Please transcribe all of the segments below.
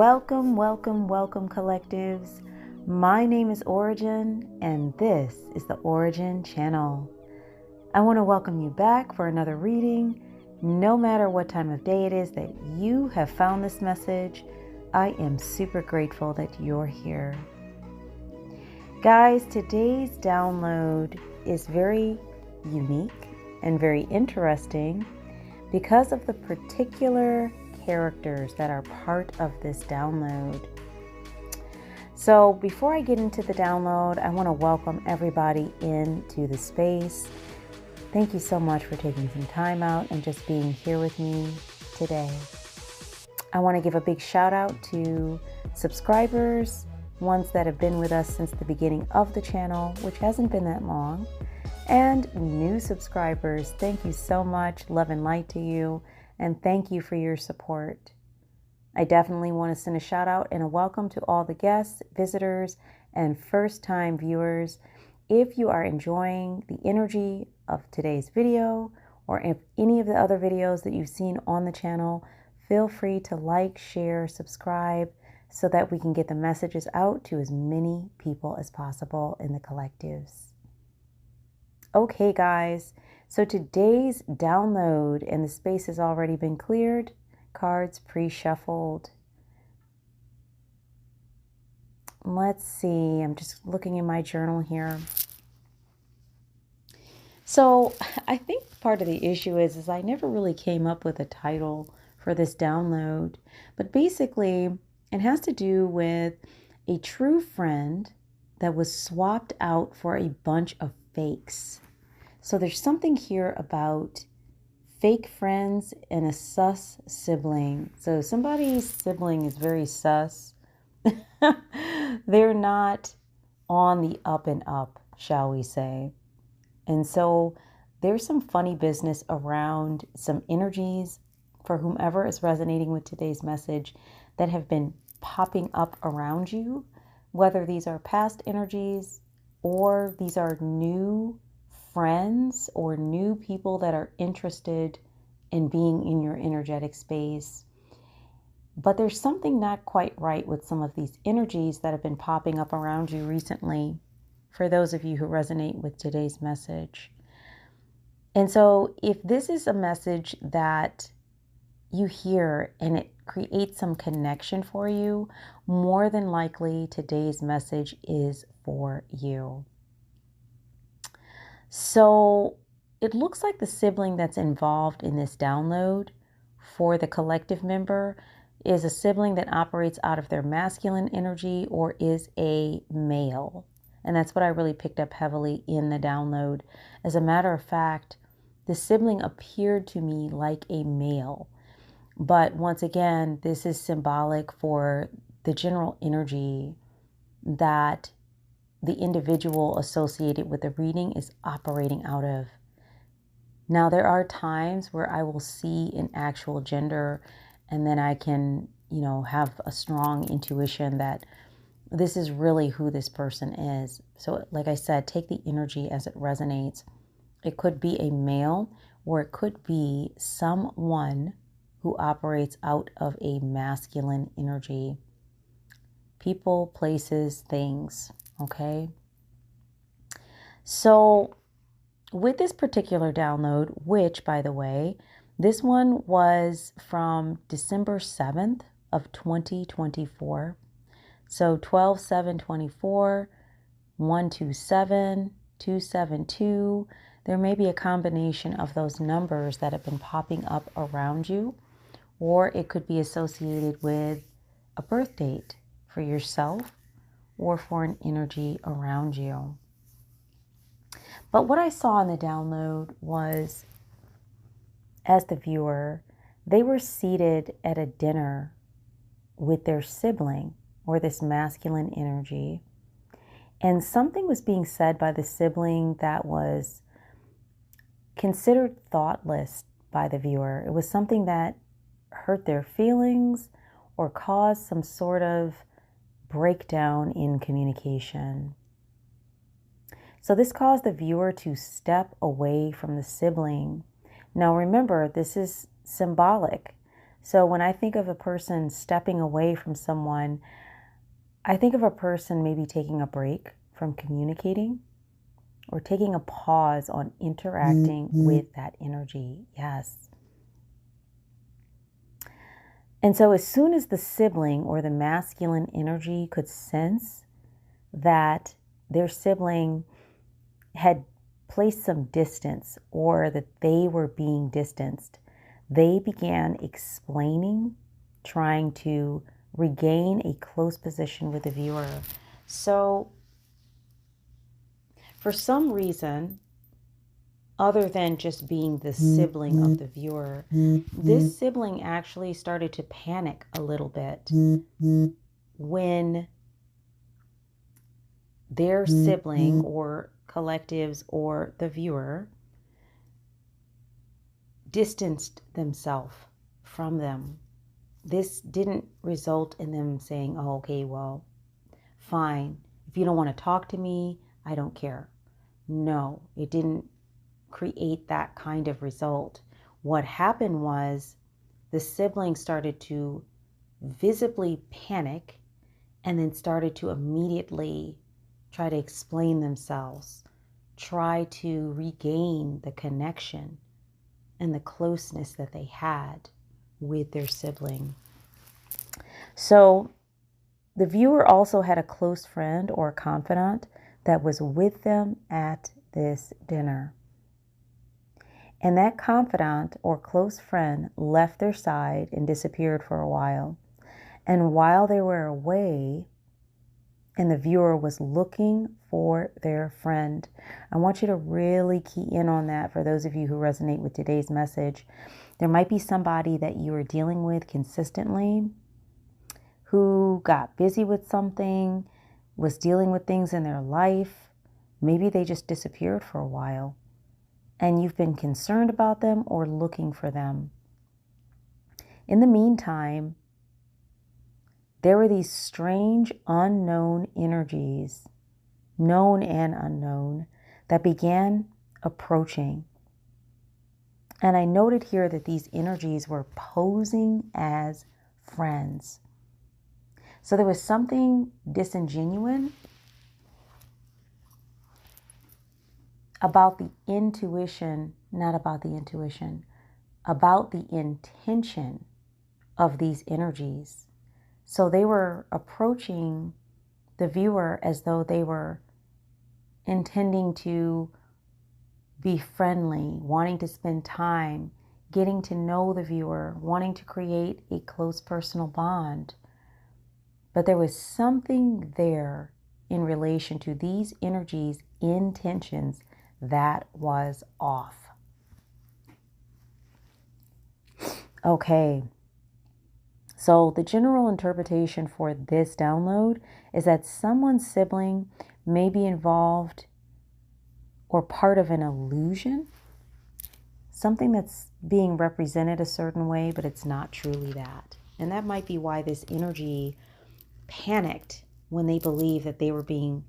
Welcome, welcome, welcome, collectives. My name is Ora-gen, and this is the Ora-gen Channel. I want to welcome you back for another reading. No matter what time of day it is that you have found this message, I am super grateful that you're here. Guys, today's download is very unique and very interesting because of the particular characters that are part of this download. So before I get into the download, I want to welcome everybody into the space. Thank you so much for taking some time out and just being here with me today. I want to give a big shout out to subscribers, ones that have been with us since the beginning of the channel, which hasn't been that long, and new subscribers. Thank you so much. Love and light to you. And thank you for your support. I definitely want to send a shout out and a welcome to all the guests, visitors, and first-time viewers. If you are enjoying the energy of today's video, or if any of the other videos that you've seen on the channel, feel free to like, share, subscribe, so that we can get the messages out to as many people as possible in the collectives. Okay, guys. So today's download, and the space has already been cleared, cards pre-shuffled. Let's see, I'm just looking in my journal here. So I think part of the issue is I never really came up with a title for this download, but basically it has to do with a true friend that was swapped out for a bunch of fakes. So there's something here about fake friends and a sus sibling. So somebody's sibling is very sus. They're not on the up and up, shall we say. And so there's some funny business around some energies for whomever is resonating with today's message that have been popping up around you, whether these are past energies or these are new friends or new people that are interested in being in your energetic space. But there's something not quite right with some of these energies that have been popping up around you recently, for those of you who resonate with today's message. And so if this is a message that you hear and it creates some connection for you, more than likely today's message is for you. So it looks like the sibling that's involved in this download for the collective member is a sibling that operates out of their masculine energy or is a male. And that's what I really picked up heavily in the download. As a matter of fact, the sibling appeared to me like a male. But once again, this is symbolic for the general energy that the individual associated with the reading is operating out of. Now, there are times where I will see an actual gender and then I can, have a strong intuition that this is really who this person is. So like I said, take the energy as it resonates. It could be a male or it could be someone who operates out of a masculine energy. People, places, things. Okay. So with this particular download, which by the way, this one was from December 7th of 2024. So 12/7/24, 127, 272. There may be a combination of those numbers that have been popping up around you, or it could be associated with a birth date for yourself or for an energy around you. But what I saw in the download was, as the viewer, they were seated at a dinner with their sibling or this masculine energy. And something was being said by the sibling that was considered thoughtless by the viewer. It was something that hurt their feelings or caused some sort of breakdown in communication. So this caused the viewer to step away from the sibling. Now remember, this is symbolic. So when I think of a person stepping away from someone, I think of a person maybe taking a break from communicating or taking a pause on interacting with that energy. Yes. And so as soon as the sibling or the masculine energy could sense that their sibling had placed some distance or that they were being distanced, they began explaining, trying to regain a close position with the viewer. So for some reason, other than just being the sibling of the viewer, this sibling actually started to panic a little bit when their sibling or collectives or the viewer distanced themselves from them. This didn't result in them saying, oh, okay, well, fine. If you don't want to talk to me, I don't care. No, it didn't create that kind of result. What happened was the sibling started to visibly panic and then started to immediately try to explain themselves, try to regain the connection and the closeness that they had with their sibling. So the viewer also had a close friend or confidant that was with them at this dinner. And that confidant or close friend left their side and disappeared for a while. And while they were away, and the viewer was looking for their friend. I want you to really key in on that for those of you who resonate with today's message. There might be somebody that you are dealing with consistently who got busy with something, was dealing with things in their life. Maybe they just disappeared for a while and you've been concerned about them or looking for them. In the meantime, there were these strange, unknown energies, known and unknown, that began approaching. And I noted here that these energies were posing as friends. So there was something disingenuous about the intuition, not about the intuition, about the intention of these energies. So they were approaching the viewer as though they were intending to be friendly, wanting to spend time, getting to know the viewer, wanting to create a close personal bond. But there was something there in relation to these energies' intentions that was off. Okay. So the general interpretation for this download is that someone's sibling may be involved or part of an illusion, something that's being represented a certain way, but it's not truly that. And that might be why this energy panicked when they believed that they were being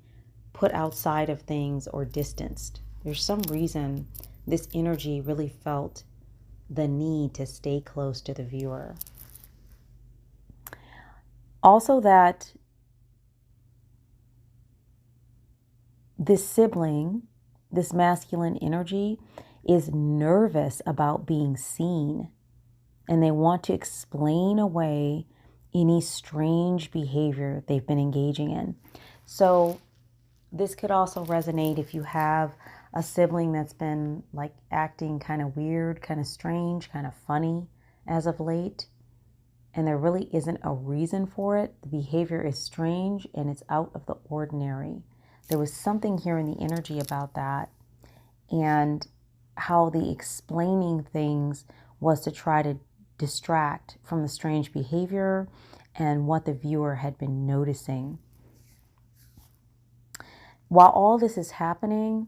put outside of things or distanced. There's some reason this energy really felt the need to stay close to the viewer. Also that this sibling, this masculine energy, is nervous about being seen, and they want to explain away any strange behavior they've been engaging in. So this could also resonate if you have a sibling that's been like acting kind of weird, kind of strange, kind of funny as of late, and there really isn't a reason for it. The behavior is strange and it's out of the ordinary. There was something here in the energy about that, and how the explaining things was to try to distract from the strange behavior and what the viewer had been noticing. While all this is happening,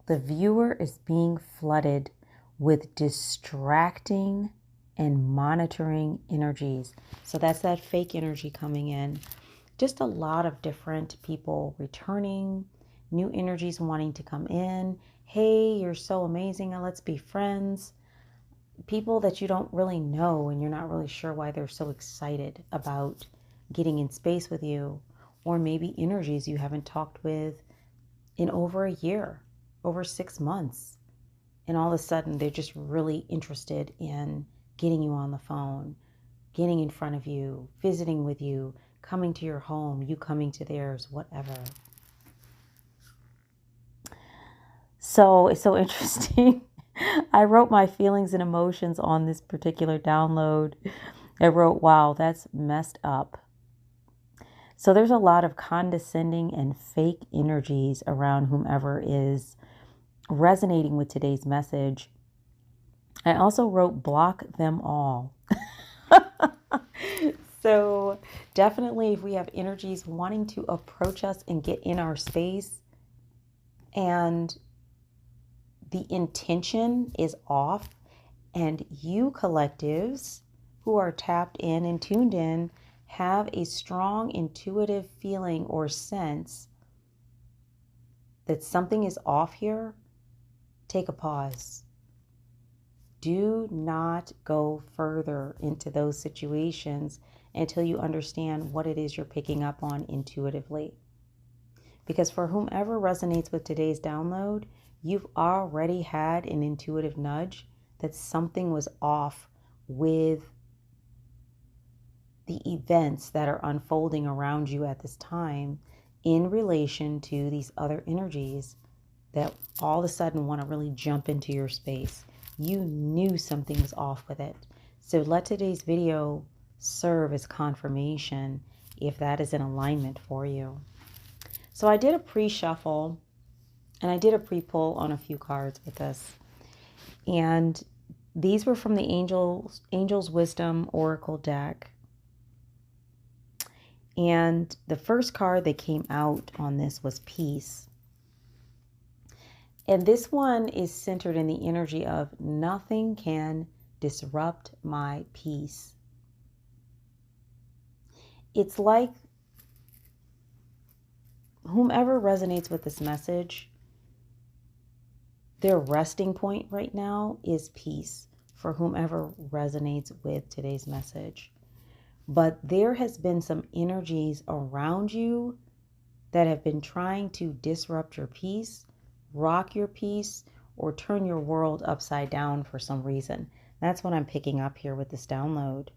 the viewer is being flooded with distracting and monitoring energies. So that's that fake energy coming in. Just a lot of different people returning, new energies wanting to come in. Hey, you're so amazing, let's be friends. people that you don't really know and you're not really sure why they're so excited about getting in space with you, or maybe energies you haven't talked with in over a year, over 6 months, and all of a sudden they're just really interested in getting you on the phone, getting in front of you, visiting with you, coming to your home, you coming to theirs, whatever. So it's so interesting. I wrote my feelings and emotions on this particular download. I wrote, wow, that's messed up. So there's a lot of condescending and fake energies around whomever is resonating with today's message. I also wrote, block them all. So definitely if we have energies wanting to approach us and get in our space and the intention is off, and you collectives who are tapped in and tuned in have a strong intuitive feeling or sense that something is off here, take a pause. Do not go further into those situations until you understand what it is you're picking up on intuitively. Because for whomever resonates with today's download, you've already had an intuitive nudge that something was off with the events that are unfolding around you at this time in relation to these other energies that all of a sudden want to really jump into your space. You knew something was off with it. So let today's video serve as confirmation if that is in alignment for you. So I did a pre-shuffle and I did a pre-pull on a few cards with this. And these were from the Angel's Wisdom Oracle deck. And the first card that came out on this was Peace. And this one is centered in the energy of nothing can disrupt my peace. It's like whomever resonates with this message, their resting point right now is peace for whomever resonates with today's message. But there has been some energies around you that have been trying to disrupt your peace, rock your peace, or turn your world upside down for some reason. That's what I'm picking up here with this download.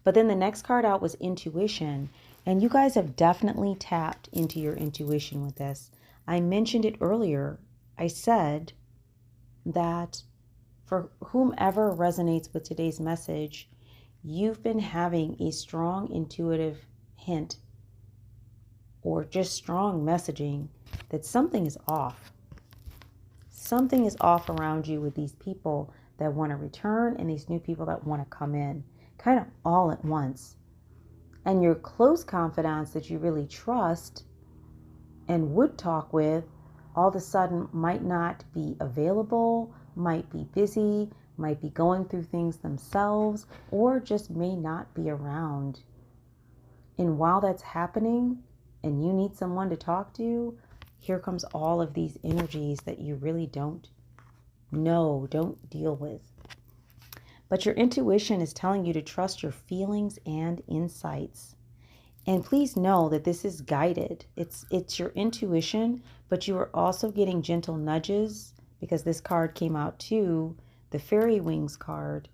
But then the next card out was Intuition. And you guys have definitely tapped into your intuition with this. I mentioned it earlier. I said that for whomever resonates with today's message, you've been having a strong intuitive hint or just strong messaging that something is off. Something is off around you with these people that want to return and these new people that want to come in, kind of all at once. And your close confidants that you really trust and would talk with, all of a sudden might not be available, might be busy, might be going through things themselves, or just may not be around. And while that's happening and you need someone to talk to, here comes all of these energies that you really don't know, don't deal with. But your intuition is telling you to trust your feelings and insights. And please know that this is guided. It's your intuition, but you are also getting gentle nudges because this card came out too, the Fairy Wings card.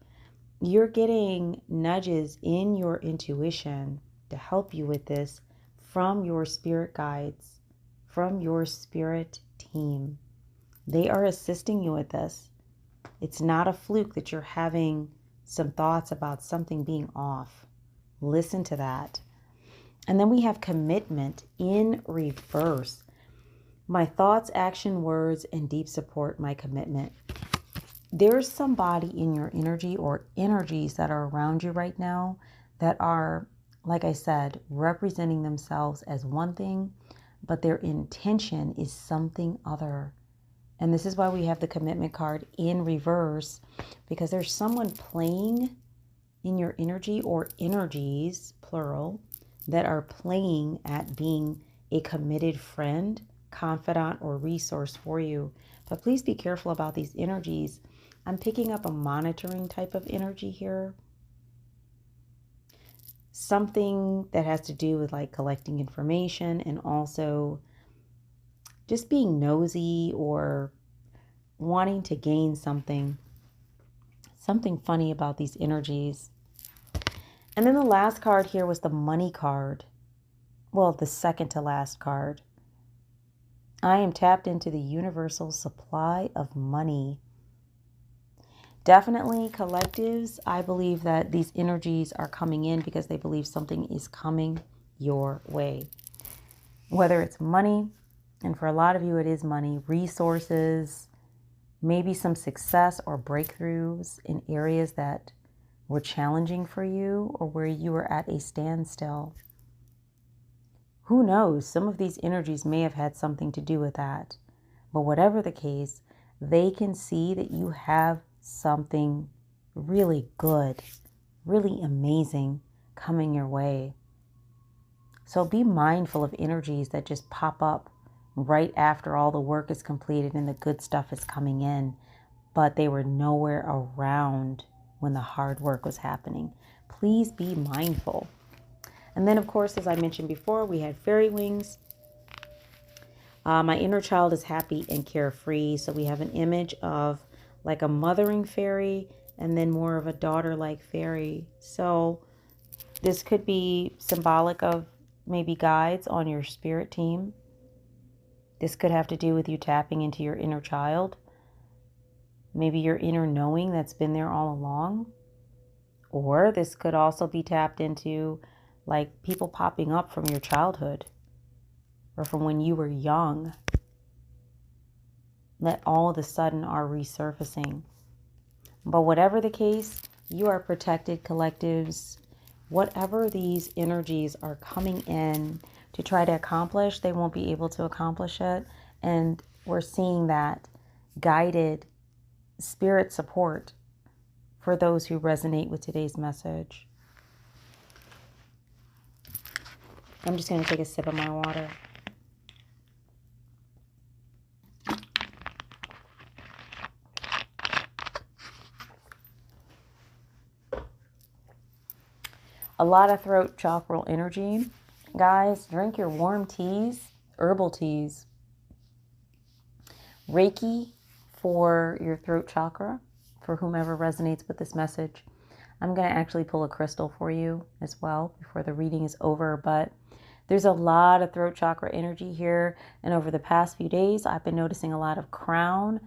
You're getting nudges in your intuition to help you with this from your spirit guides, from your spirit team. They are assisting you with this. It's not a fluke that you're having some thoughts about something being off. Listen to that. And then we have Commitment in reverse. My thoughts, action, words, and deep support my commitment. There's somebody in your energy or energies that are around you right now that are, like I said, representing themselves as one thing, but their intention is something other. And this is why we have the Commitment card in reverse, because there's someone playing in your energy or energies, plural, that are playing at being a committed friend confidant or resource for you. But please be careful about these energies. I'm picking up a monitoring type of energy here. Something that has to do with like collecting information and also just being nosy or wanting to gain something. Something funny about these energies. And then the last card here was the money card. Well, the second to last card. I am tapped into the universal supply of money. Definitely collectives, I believe that these energies are coming in because they believe something is coming your way. Whether it's money, and for a lot of you it is money, resources, maybe some success or breakthroughs in areas that were challenging for you or where you were at a standstill. Who knows? Some of these energies may have had something to do with that. But whatever the case, they can see that you have something really good, really amazing coming your way. So be mindful of energies that just pop up right after all the work is completed and the good stuff is coming in, but they were nowhere around when the hard work was happening. Please be mindful. And then, of course, as I mentioned before, we had fairy wings. My inner child is happy and carefree. So we have an image of like a mothering fairy and then more of a daughter-like fairy. So this could be symbolic of maybe guides on your spirit team. This could have to do with you tapping into your inner child. Maybe your inner knowing that's been there all along. Or this could also be tapped into like people popping up from your childhood or from when you were young that all of a sudden are resurfacing. But whatever the case, you are protected, collectives. Whatever these energies are coming in to try to accomplish, they won't be able to accomplish it. And we're seeing that guided spirit support for those who resonate with today's message. I'm just going to take a sip of my water. A lot of throat chakral energy. Guys, drink your warm teas, herbal teas. Reiki for your throat chakra, for whomever resonates with this message. I'm going to actually pull a crystal for you as well before the reading is over, but there's a lot of throat chakra energy here, and over the past few days, I've been noticing a lot of crown,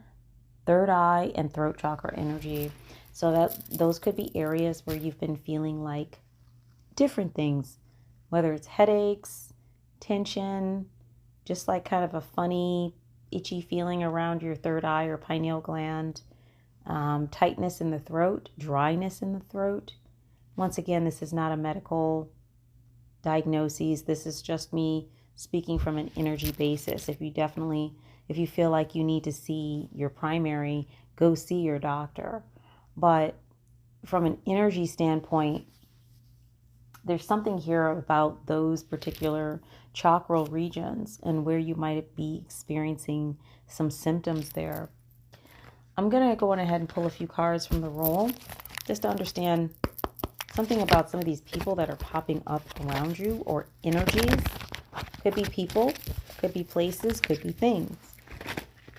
third eye, and throat chakra energy. So that those could be areas where you've been feeling like different things, whether it's headaches, tension, just like kind of a funny, itchy feeling around your third eye or pineal gland, tightness in the throat, dryness in the throat. Once again, this is not a medical diagnosis. This is just me speaking from an energy basis. If you feel like you need to see your primary, go see your doctor. But from an energy standpoint, there's something here about those particular chakral regions and where you might be experiencing some symptoms there. I'm going to go on ahead and pull a few cards from the roll just to understand something about some of these people that are popping up around you, or energies. Could be people, could be places, could be things.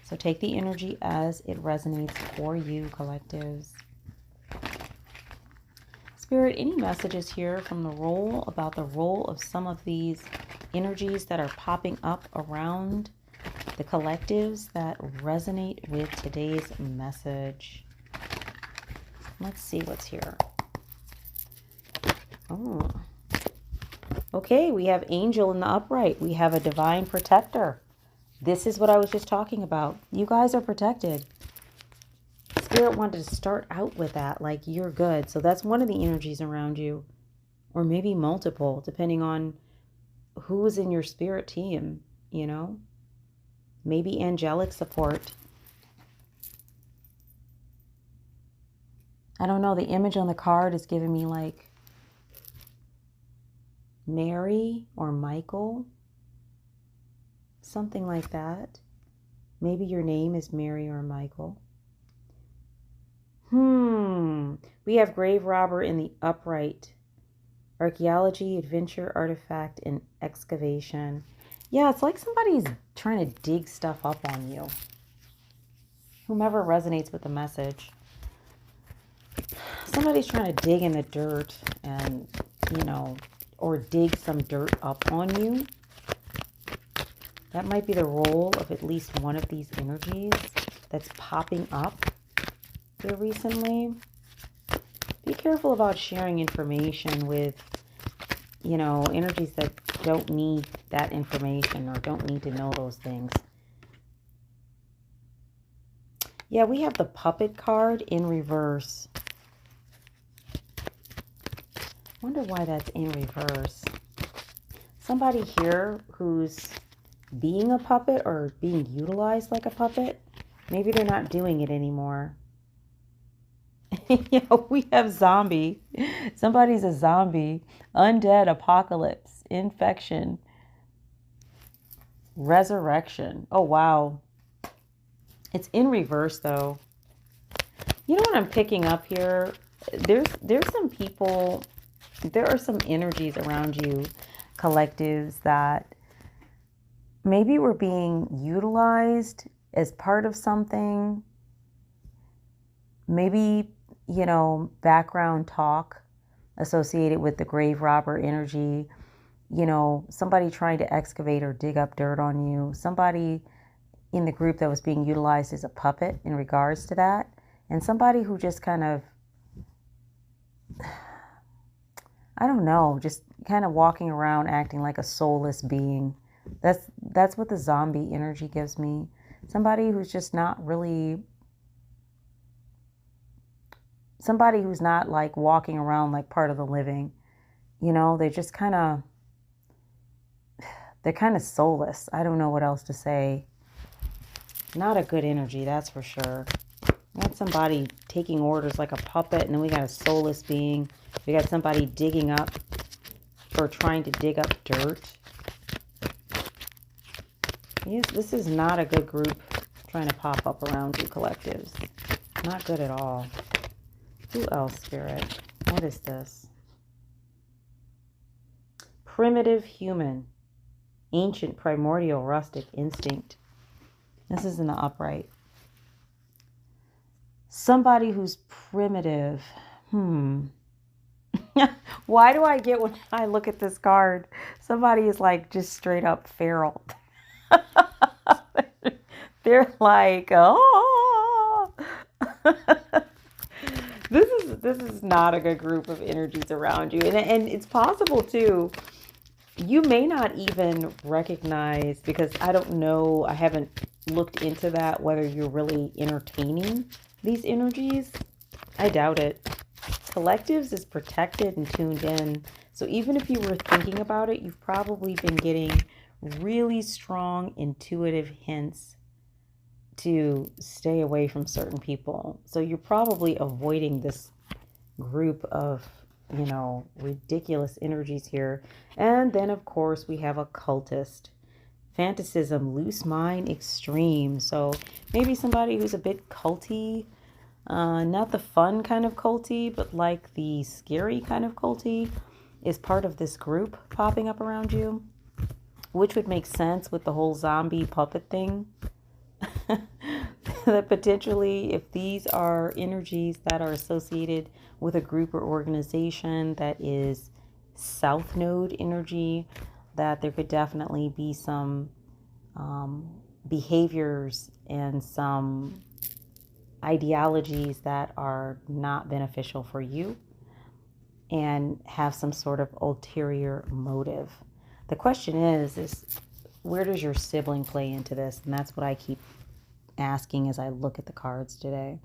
So take the energy as it resonates for you, collectives. Spirit, any messages here from the roll about the role of some of these energies that are popping up around the collectives that resonate with today's message? Let's see what's here. Oh, okay, we have angel in the upright. We have a divine protector. This is what I was just talking about. You guys are protected. Spirit wanted to start out with that, like you're good. So that's one of the energies around you, or maybe multiple, depending on who's in your spirit team, you know, maybe angelic support. I don't know. The image on the card is giving me like Mary or Michael. something like that. Maybe your name is Mary or Michael. We have grave robber in the upright. Archaeology, adventure, artifact, and excavation. Yeah, it's like somebody's trying to dig stuff up on you. Whomever resonates with the message. Somebody's trying to dig in the dirt and, or dig some dirt up on you. That might be the role of at least one of these energies that's popping up here recently. Be careful about sharing information with, energies that don't need that information or don't need to know those things. Yeah, we have the puppet card in reverse. Wonder why that's in reverse. Somebody here who's being a puppet or being utilized like a puppet. Maybe they're not doing it anymore. Yeah, we have zombie. Somebody's a zombie. Undead, apocalypse, infection, resurrection. Oh, wow. It's in reverse, though. You know what I'm picking up here? There's some people, there are some energies around you, collectives, that maybe we're being utilized as part of something. Maybe, background talk associated with the grave robber energy. Somebody trying to excavate or dig up dirt on you. Somebody in the group that was being utilized as a puppet in regards to that. And somebody who just kind of, I don't know, just kind of walking around acting like a soulless being. That's what the zombie energy gives me. Somebody who's just not really, somebody who's not like walking around like part of the living. They're just they're kind of soulless. I don't know what else to say. Not a good energy, that's for sure. We got somebody taking orders like a puppet, and then we got a soulless being. We got somebody digging up or trying to dig up dirt. Yes, this is not a good group trying to pop up around you, collectives. Not good at all. Who else, Spirit? What is this? Primitive human. Ancient, primordial, rustic, instinct. This is in the upright. Somebody who's primitive. Why do I get when I look at this card? Somebody is like just straight up feral. They're like, oh. This is not a good group of energies around you. And it's possible too. You may not even recognize, because I don't know, I haven't looked into that, whether you're really entertaining these energies. I doubt it. Collectives is protected and tuned in. So even if you were thinking about it, you've probably been getting really strong intuitive hints to stay away from certain people. So you're probably avoiding this group of, ridiculous energies here. And then, of course, we have a cultist. Fantasism, loose mind, extreme. So maybe somebody who's a bit culty, not the fun kind of culty, but like the scary kind of culty, is part of this group popping up around you, which would make sense with the whole zombie puppet thing. That potentially, if these are energies that are associated with a group or organization that is South Node energy, that there could definitely be some behaviors and some ideologies that are not beneficial for you and have some sort of ulterior motive. The question is where does your sibling play into this? And that's what I keep asking as I look at the cards today.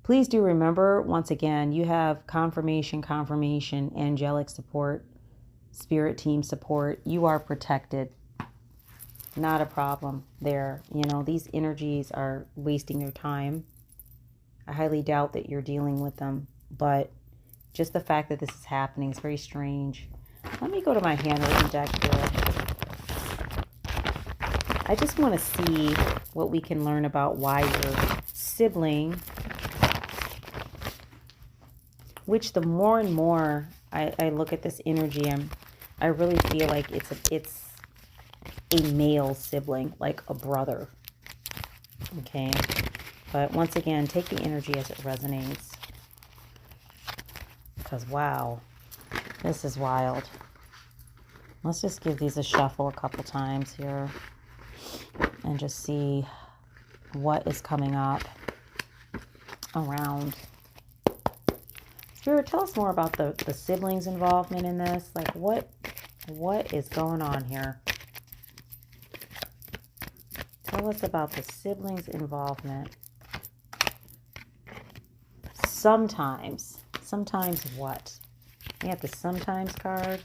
Please do remember, once again, you have confirmation, angelic support, spirit team support. You are protected. Not a problem there. These energies are wasting their time. I highly doubt that you're dealing with them, but just the fact that this is happening is very strange. Let me go to my handwritten deck here. I just want to see what we can learn about why your sibling, which the more and more I look at this energy, I really feel like it's a male sibling, like a brother. Okay. But once again, take the energy as it resonates. Because wow, this is wild. Let's just give these a shuffle a couple times here and just see what is coming up around. Spirit, tell us more about the siblings' involvement in this. Like what is going on here? Tell us about the siblings' involvement. Sometimes what? We have the sometimes card.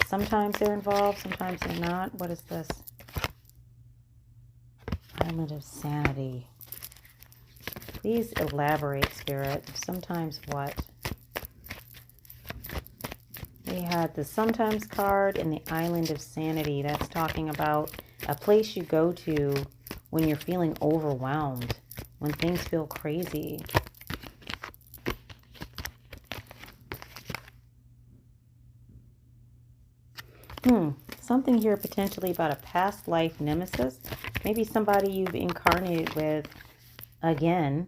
Sometimes they're involved, sometimes they're not. What is this? Island of Sanity. Please elaborate, Spirit. Sometimes what? We had the sometimes card and the Island of Sanity. That's talking about a place you go to when you're feeling overwhelmed, when things feel crazy. Something here potentially about a past life nemesis. Maybe somebody you've incarnated with again.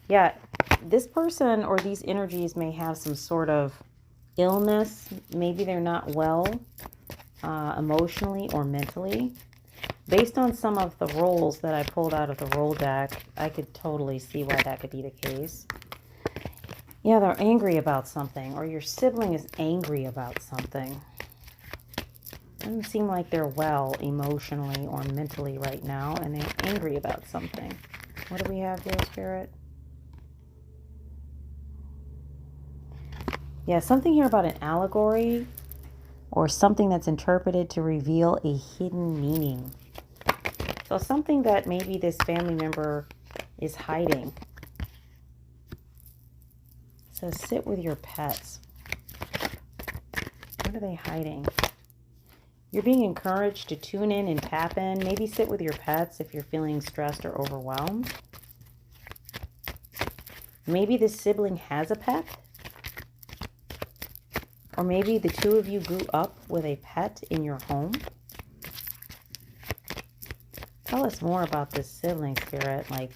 Yeah, this person or these energies may have some sort of illness. Maybe they're not well emotionally or mentally. Based on some of the rolls that I pulled out of the roll deck, I could totally see why that could be the case. Yeah, they're angry about something, or your sibling is angry about something. Doesn't seem like they're well emotionally or mentally right now, and they're angry about something. What do we have here, Spirit? Yeah, something here about an allegory or something that's interpreted to reveal a hidden meaning. So something that maybe this family member is hiding. It says, sit with your pets. What are they hiding? You're being encouraged to tune in and tap in. Maybe sit with your pets if you're feeling stressed or overwhelmed. Maybe this sibling has a pet. Or maybe the two of you grew up with a pet in your home. Tell us more about this sibling, Spirit. Like,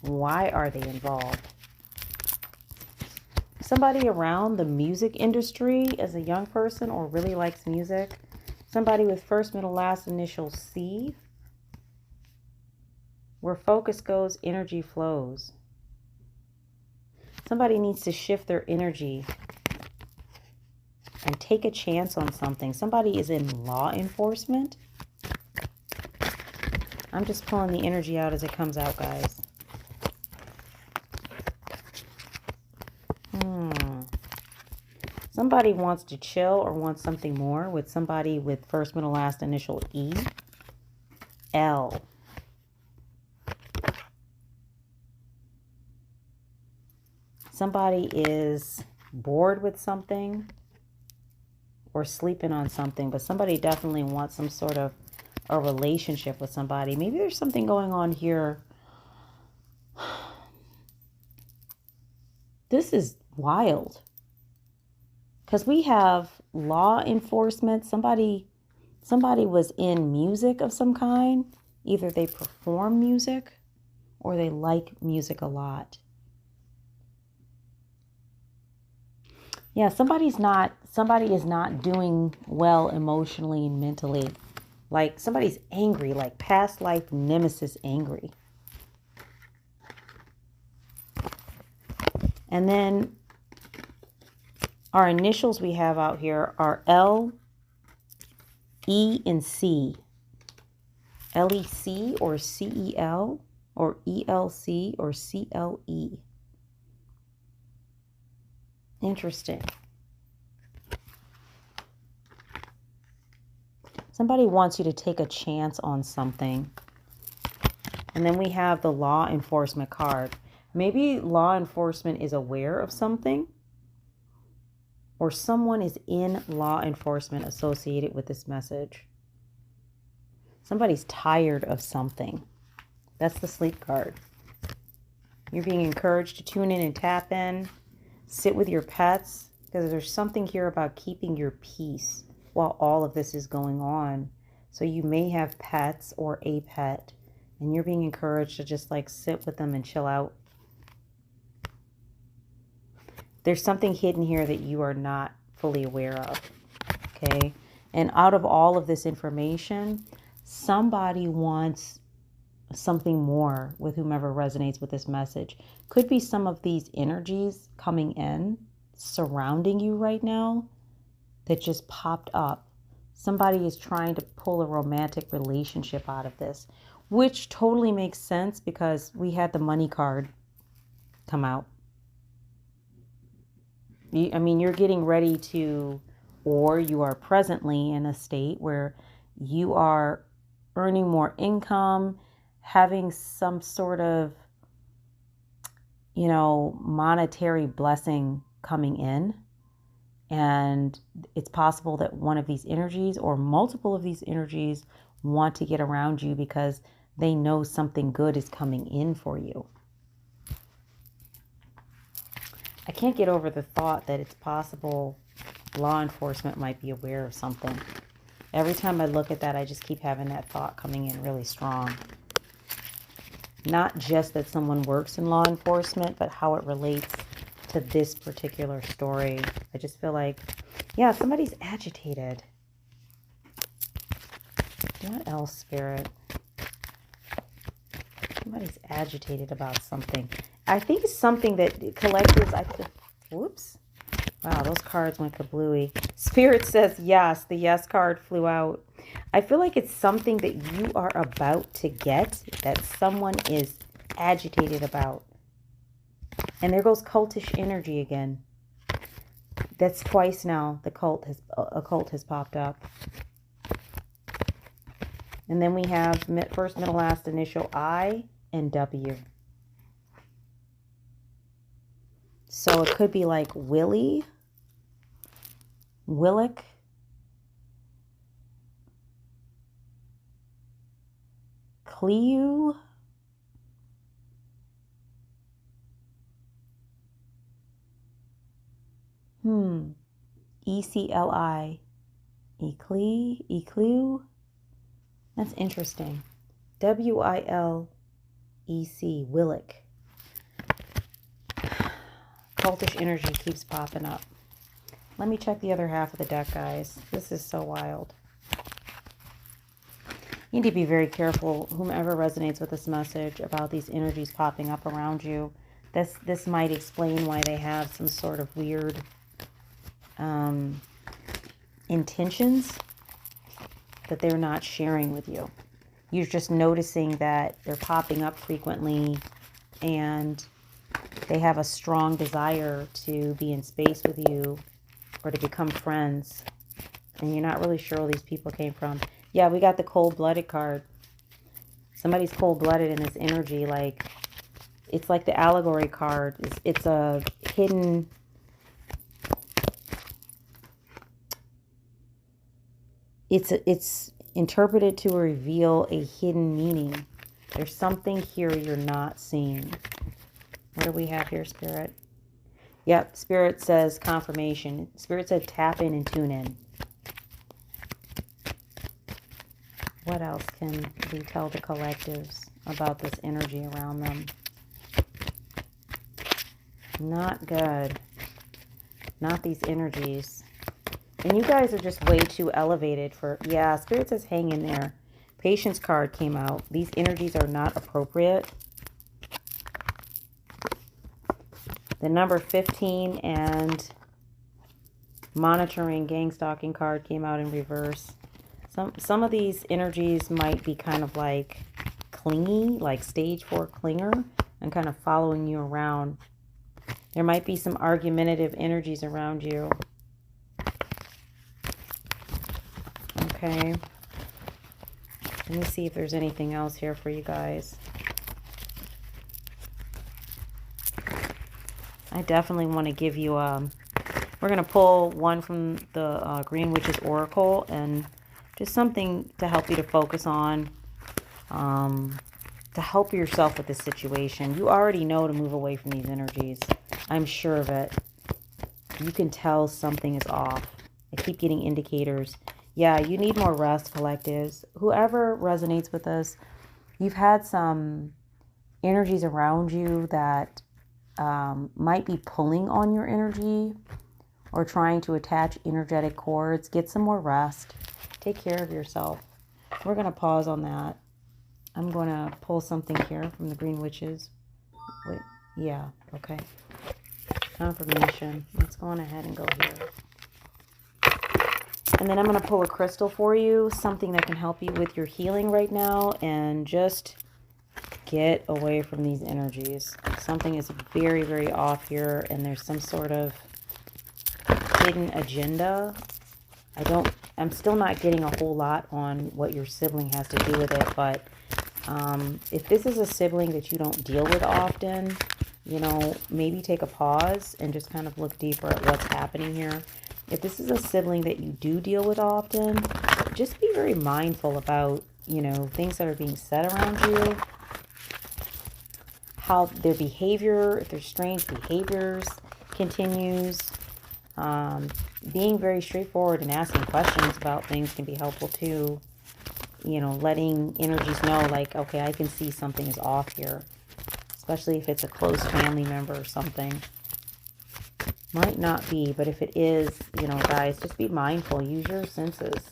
why are they involved? Somebody around the music industry as a young person or really likes music. Somebody with first, middle, last initial C. Where focus goes, energy flows. Somebody needs to shift their energy and take a chance on something. Somebody is in law enforcement. I'm just pulling the energy out as it comes out, guys. Somebody wants to chill or wants something more with somebody with first, middle, last initial E. L. Somebody is bored with something or sleeping on something, but somebody definitely wants some sort of a relationship with somebody. Maybe there's something going on here. This is wild. Because we have law enforcement. Somebody was in music of some kind. Either they perform music or they like music a lot. Yeah, somebody is not doing well emotionally and mentally. Like somebody's angry, like past life nemesis angry. And then our initials we have out here are L, E, and C. L-E-C or C-E-L or E-L-C or C-L-E. Interesting. Somebody wants you to take a chance on something. And then we have the law enforcement card. Maybe law enforcement is aware of something, or someone is in law enforcement associated with this message. Somebody's tired of something. That's the sleep card. You're being encouraged to tune in and tap in. Sit with your pets, because there's something here about keeping your peace while all of this is going on. So you may have pets or a pet, and you're being encouraged to just like sit with them and chill out. There's something hidden here that you are not fully aware of, okay? And out of all of this information, somebody wants something more with whomever resonates with this message. Could be some of these energies coming in, surrounding you right now, that just popped up. Somebody is trying to pull a romantic relationship out of this, which totally makes sense because we had the money card come out. I mean, you're getting ready to, or you are presently in a state where you are earning more income, having some sort of, monetary blessing coming in. And it's possible that one of these energies or multiple of these energies want to get around you because they know something good is coming in for you. I can't get over the thought that it's possible law enforcement might be aware of something. Every time I look at that, I just keep having that thought coming in really strong. Not just that someone works in law enforcement, but how it relates to this particular story. I just feel like, yeah, somebody's agitated. What else, Spirit? Somebody's agitated about something. I think it's something that collectives, whoops. Wow, those cards went kablooey. Spirit says yes. The yes card flew out. I feel like it's something that you are about to get that someone is agitated about. And there goes cultish energy again. That's twice now a cult has popped up. And then we have first, middle, last initial I and W. So it could be like Willie, Willick, Cleo, E-C-L-I, Eclue. That's interesting. W-I-L-E-C, Willick. Cultish energy keeps popping up. Let me check the other half of the deck, guys. This is so wild. You need to be very careful, whomever resonates with this message, about these energies popping up around you. This might explain why they have some sort of weird intentions that they're not sharing with you. You're just noticing that they're popping up frequently and they have a strong desire to be in space with you or to become friends. And you're not really sure where these people came from. Yeah, we got the cold-blooded card. Somebody's cold-blooded in this energy. Like, it's like the allegory card. It's a hidden... It's interpreted to reveal a hidden meaning. There's something here you're not seeing. What do we have here, Spirit? Yep, Spirit says confirmation. Spirit said tap in and tune in. What else can we tell the collectives about this energy around them? Not good. Not these energies. And you guys are just way too elevated for... Yeah, Spirit says hang in there. Patience card came out. These energies are not appropriate. The number 15 and monitoring gang stalking card came out in reverse. Some of these energies might be kind of like clingy, like stage 4 clinger, and kind of following you around. There might be some argumentative energies around you. Okay. Let me see if there's anything else here for you guys. I definitely want to give you we're going to pull one from the Green Witch's Oracle and Just something to help you to focus on, to help yourself with this situation. You already know to move away from these energies. I'm sure of it. You can tell something is off. I keep getting indicators. Yeah, you need more rest, collectives. Whoever resonates with us, you've had some energies around you that might be pulling on your energy or trying to attach energetic cords. Get some more rest. Take care of yourself. We're going to pause on that. I'm going to pull something here from the Green Witches. Wait, yeah, okay. Confirmation. Let's go on ahead and go here. And then I'm going to pull a crystal for you, something that can help you with your healing right now, and just get away from these energies. Something is very, very off here, and there's some sort of hidden agenda. I'm still not getting a whole lot on what your sibling has to do with it, but if this is a sibling that you don't deal with often, you know, maybe take a pause and just kind of look deeper at what's happening here. If this is a sibling that you do deal with often, just be very mindful about, you know, things that are being said around you, how their behavior, if their strange behaviors continues. Being very straightforward and asking questions about things can be helpful too. You know, letting energies know, like, okay, I can see something is off here. Especially if it's a close family member or something. Might not be, but if it is, you know, guys, just be mindful. Use your senses.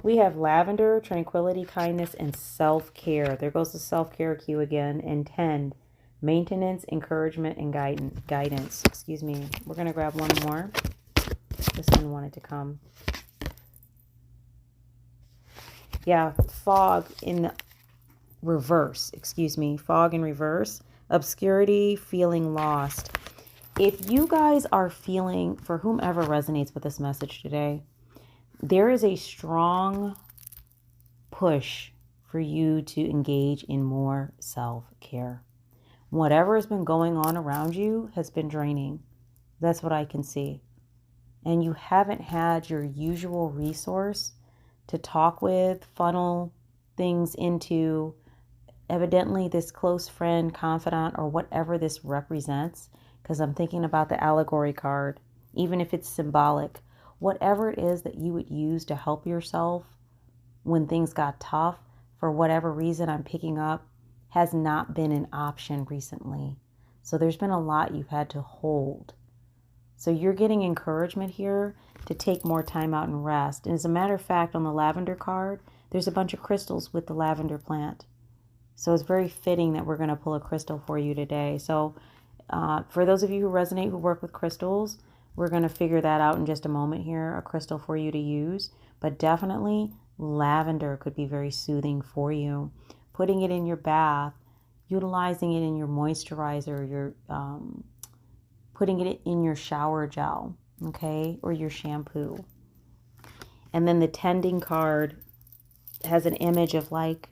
We have lavender, tranquility, kindness, and self-care. There goes the self-care cue again. And 10, maintenance, encouragement, and guidance. Excuse me. We're going to grab one more. This one wanted to come. Yeah, fog in reverse. Excuse me. Fog in reverse. Obscurity, feeling lost. If you guys are feeling, for whomever resonates with this message today, there is a strong push for you to engage in more self-care. Whatever has been going on around you has been draining. That's what I can see. And you haven't had your usual resource to talk with, funnel things into, evidently this close friend, confidant, or whatever this represents, because I'm thinking about the allegory card, even if it's symbolic, whatever it is that you would use to help yourself when things got tough, for whatever reason I'm picking up, has not been an option recently. So there's been a lot you've had to hold. So you're getting encouragement here to take more time out and rest. And as a matter of fact, on the lavender card, there's a bunch of crystals with the lavender plant. So it's very fitting that we're going to pull a crystal for you today. So for those of you who resonate, who work with crystals, we're going to figure that out in just a moment here, a crystal for you to use. But definitely lavender could be very soothing for you. Putting it in your bath, utilizing it in your moisturizer, your putting it in your shower gel, okay, or your shampoo. And then the tending card has an image of like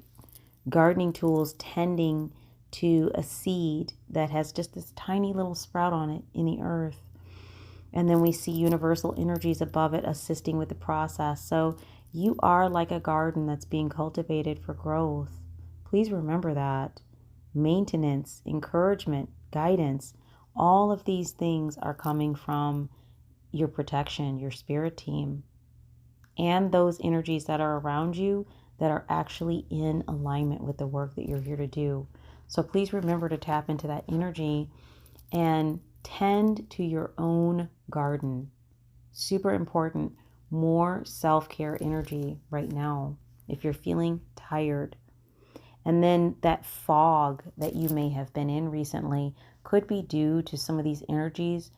gardening tools tending to a seed that has just this tiny little sprout on it in the earth. And then we see universal energies above it assisting with the process. So you are like a garden that's being cultivated for growth. Please remember that. Maintenance, encouragement, guidance, all of these things are coming from your protection, your spirit team, and those energies that are around you that are actually in alignment with the work that you're here to do. So please remember to tap into that energy and tend to your own garden. Super important. More self-care energy right now if you're feeling tired. And then that fog that you may have been in recently could be due to some of these energies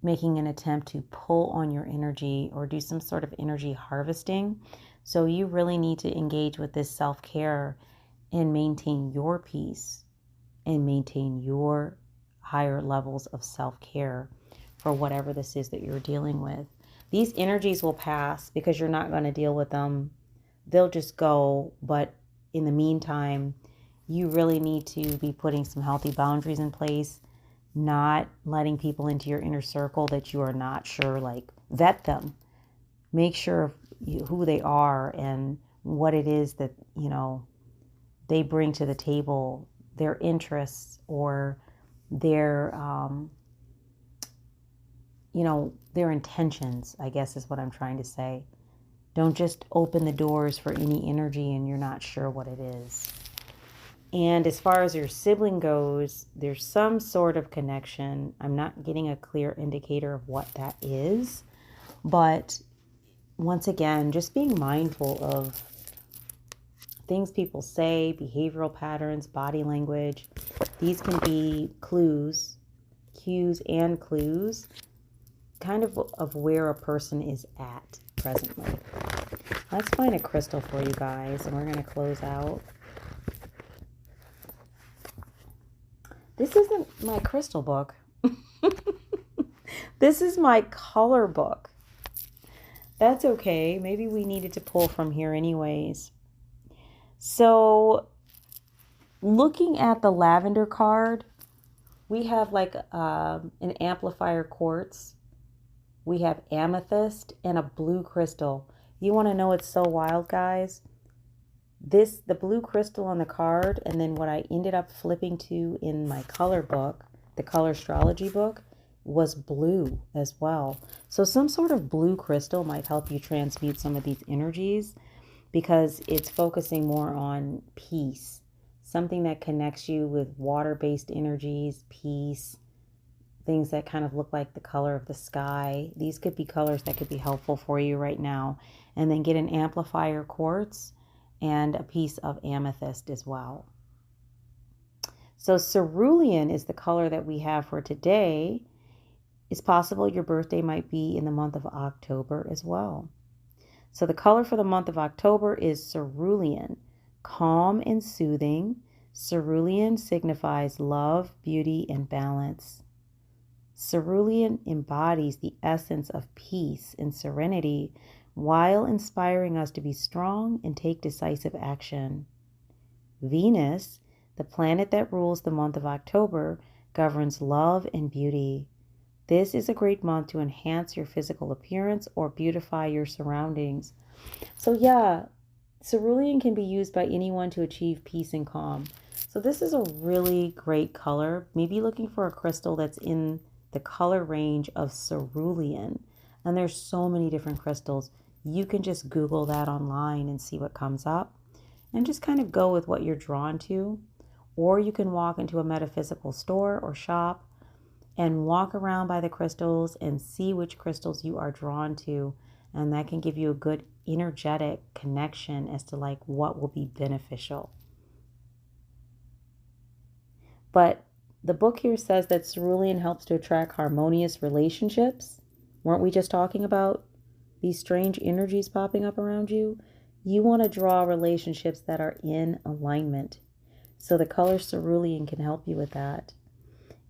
making an attempt to pull on your energy or do some sort of energy harvesting. So you really need to engage with this self-care and maintain your peace and maintain your higher levels of self-care for whatever this is that you're dealing with. These energies will pass because you're not going to deal with them. They'll just go, but in the meantime, you really need to be putting some healthy boundaries in place, not letting people into your inner circle that you are not sure like vet them. Make sure who they are and what it is that, they bring to the table, their interests or their, their intentions, I guess is what I'm trying to say. Don't just open the doors for any energy and you're not sure what it is. And as far as your sibling goes, there's some sort of connection. I'm not getting a clear indicator of what that is. But once again, just being mindful of things people say, behavioral patterns, body language. These can be clues, cues and clues, kind of where a person is at presently. Let's find a crystal for you guys, and we're going to close out. This isn't my crystal book. This is my color book. That's okay. Maybe we needed to pull from here anyways. So, looking at the lavender card, we have like an amplifier quartz. We have amethyst and a blue crystal. You want to know what's so wild, guys? The blue crystal on the card, and then what I ended up flipping to in my color book, the Colorstrology book, was blue as well. So some sort of blue crystal might help you transmute some of these energies because it's focusing more on peace, something that connects you with water-based energies, peace, things that kind of look like the color of the sky. These could be colors that could be helpful for you right now. And then get an amplifier quartz and a piece of amethyst as well. So cerulean is the color that we have for today. It's possible your birthday might be in the month of October as well. So the color for the month of October is cerulean, calm and soothing. Cerulean signifies love, beauty, and balance. Cerulean embodies the essence of peace and serenity while inspiring us to be strong and take decisive action. Venus, the planet that rules the month of October, governs love and beauty. This is a great month to enhance your physical appearance or beautify your surroundings. So yeah, cerulean can be used by anyone to achieve peace and calm. So this is a really great color. Maybe looking for a crystal that's in the color range of cerulean. And there's so many different crystals. You can just Google that online and see what comes up and just kind of go with what you're drawn to. Or you can walk into a metaphysical store or shop and walk around by the crystals and see which crystals you are drawn to. And that can give you a good energetic connection as to like what will be beneficial. But the book here says that cerulean helps to attract harmonious relationships. Weren't we just talking about these strange energies popping up around you? You want to draw relationships that are in alignment. So the color cerulean can help you with that.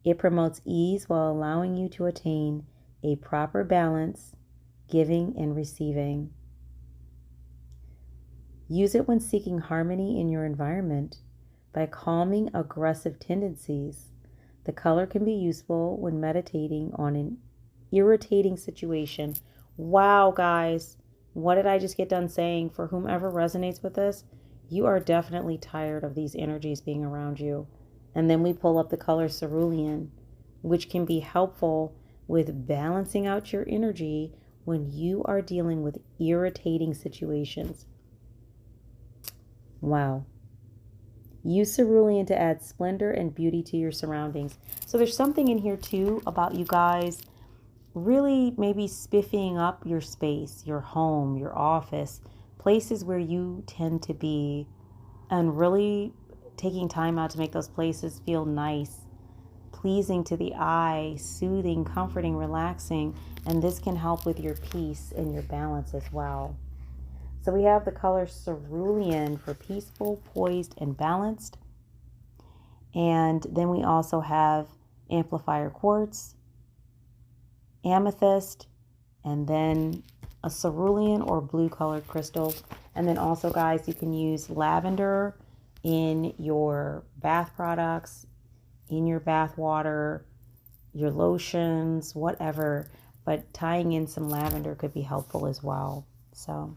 It promotes ease while allowing you to attain a proper balance, giving and receiving. Use it when seeking harmony in your environment by calming aggressive tendencies. The color can be useful when meditating on an irritating situation. Wow, guys, what did I just get done saying? For whomever resonates with this, you are definitely tired of these energies being around you. And then we pull up the color cerulean, which can be helpful with balancing out your energy when you are dealing with irritating situations. Wow. Use cerulean to add splendor and beauty to your surroundings. So there's something in here too about you guys really maybe spiffing up your space, your home, your office, places where you tend to be, and really taking time out to make those places feel nice, pleasing to the eye, soothing, comforting, relaxing. And this can help with your peace and your balance as well. So we have the color cerulean for peaceful, poised, and balanced. And then we also have amplifier quartz, amethyst, and then a cerulean or blue colored crystal. And then also, guys, you can use lavender in your bath products, in your bath water, your lotions, whatever. but tying in some lavender could be helpful as well. So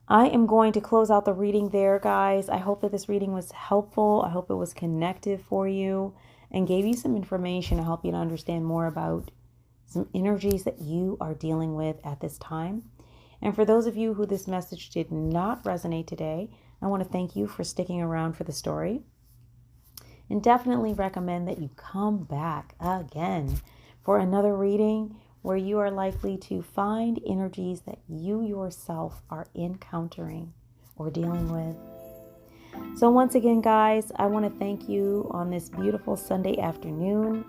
I am going to close out the reading there, guys. I hope that this reading was helpful. I hope it was connective for you and gave you some information to help you to understand more about some energies that you are dealing with at this time. And for those of you who this message did not resonate today, I want to thank you for sticking around for the story. And definitely recommend that you come back again for another reading where you are likely to find energies that you yourself are encountering or dealing with. So once again, guys, I want to thank you on this beautiful Sunday afternoon.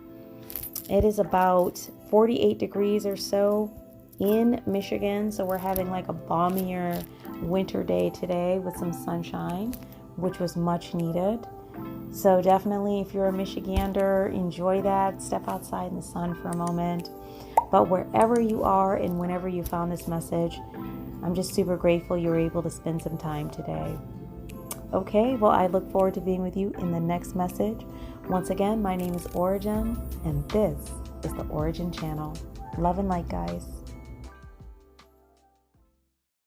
It is about 48 degrees or so in Michigan, so we're having like a balmier winter day today with some sunshine, which was much needed. So definitely, if you're a Michigander, enjoy that. Step outside in the sun for a moment. But wherever you are and whenever you found this message, I'm just super grateful you were able to spend some time today. Okay, well, I look forward to being with you in the next message. Once again, my name is Ora-gen, and this is the Ora-gen Channel. Love and light, guys.